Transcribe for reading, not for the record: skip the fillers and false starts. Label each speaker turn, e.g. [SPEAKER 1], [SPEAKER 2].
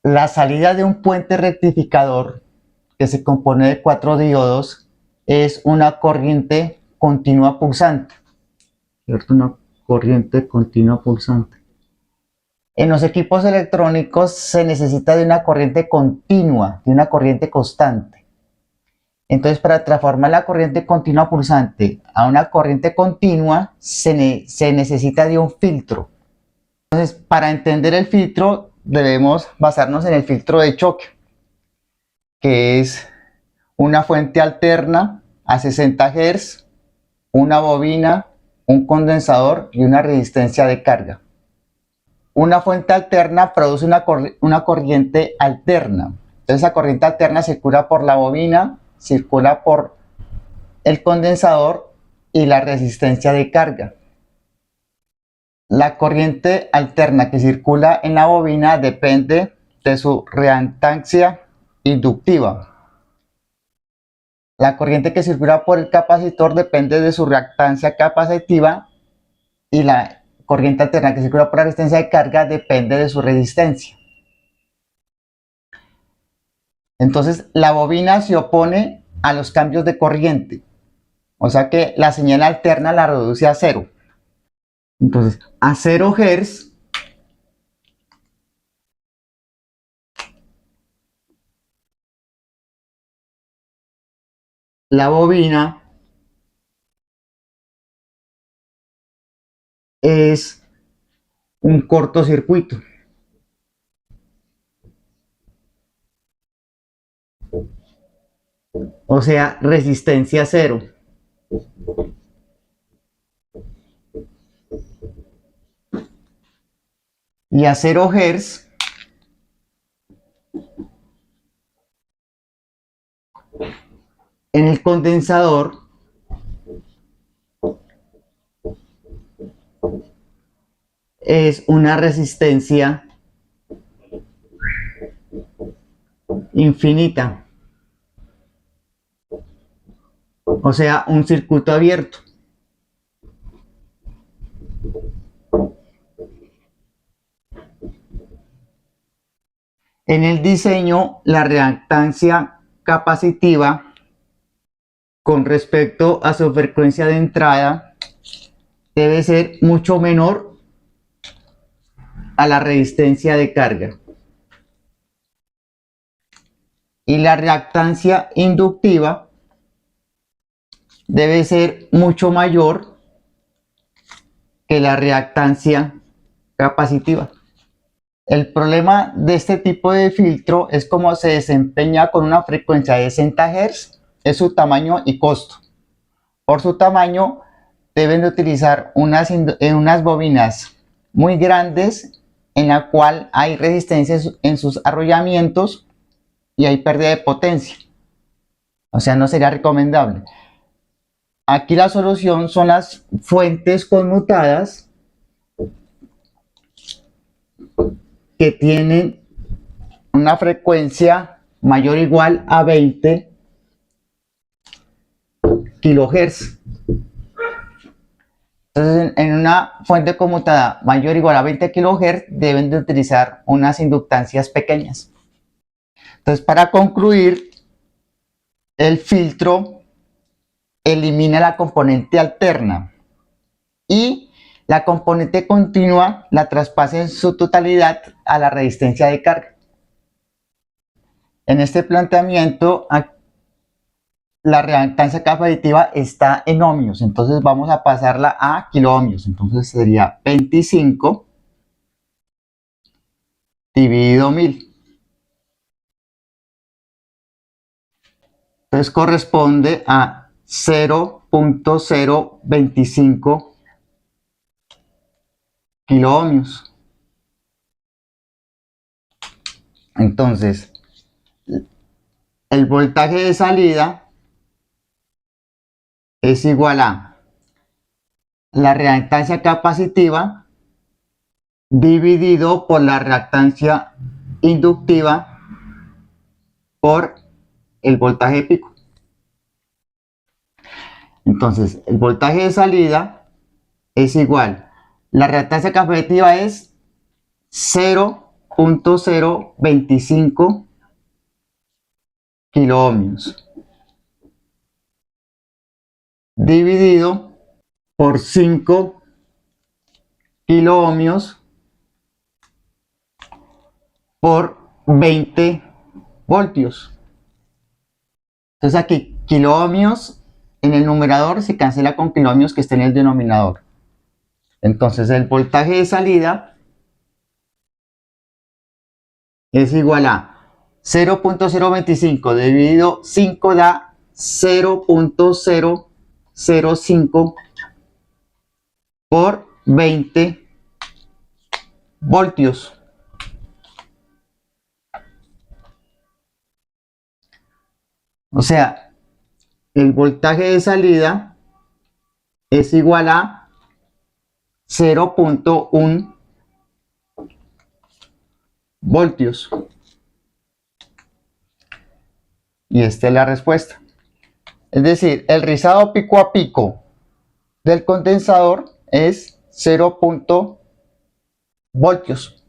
[SPEAKER 1] La salida de un puente rectificador que se compone de 4 diodos es una corriente continua pulsante, ¿cierto? Una corriente continua pulsante. En los equipos electrónicos se necesita de una corriente continua, de una corriente constante. Entonces, para transformar la corriente continua pulsante a una corriente continua, se necesita de un filtro. Entonces, para entender el filtro, debemos basarnos en el filtro de choque, que es una fuente alterna a 60 Hz, una bobina, un condensador y una resistencia de carga. Una fuente alterna produce una corriente alterna. Entonces, esa corriente alterna circula por la bobina, circula por el condensador y la resistencia de carga. La corriente alterna que circula en la bobina depende de su reactancia inductiva. La corriente que circula por el capacitor depende de su reactancia capacitiva y la corriente alterna que circula por la resistencia de carga depende de su resistencia. Entonces, la bobina se opone a los cambios de corriente, o sea que la señal alterna la reduce a cero. Entonces, a 0 Hz, la bobina es un cortocircuito. O sea, resistencia cero. Y a 0 Hz en el condensador es una resistencia infinita, o sea, un circuito abierto. En el diseño, la reactancia capacitiva con respecto a su frecuencia de entrada debe ser mucho menor a la resistencia de carga. Y la reactancia inductiva debe ser mucho mayor que la reactancia capacitiva. El problema de este tipo de filtro es cómo se desempeña con una frecuencia de 60 Hz, es su tamaño y costo. Por su tamaño, deben de utilizar unas bobinas muy grandes en la cual hay resistencias en sus arrollamientos y hay pérdida de potencia. O sea, no sería recomendable. Aquí la solución son las fuentes conmutadas que tienen una frecuencia mayor o igual a 20 kHz. Entonces, en una fuente conmutada mayor o igual a 20 kHz deben de utilizar unas inductancias pequeñas. Entonces, para concluir, el filtro elimina la componente alterna y la componente continua la traspasa en su totalidad a la resistencia de carga. En este planteamiento, la reactancia capacitiva está en ohmios, entonces vamos a pasarla a kiloohmios. Entonces sería 25 dividido 1000. Entonces corresponde a 0.025 kiloohmios. Entonces, el voltaje de salida es igual a la reactancia capacitiva dividido por la reactancia inductiva por el voltaje pico. Entonces, el voltaje de salida es igual. La reactancia capacitiva es 0 0.025 kiloohmios dividido por 5 kiloohmios por 20 voltios. Entonces aquí kiloohmios en el numerador se cancela con kiloohmios que está en el denominador. Entonces el voltaje de salida es igual a 0.025 dividido 5 da 0.005 por 20 voltios. O sea, el voltaje de salida es igual a 0.1 voltios. Y esta es la respuesta. Es decir, el rizado pico a pico del condensador es 0.0 voltios.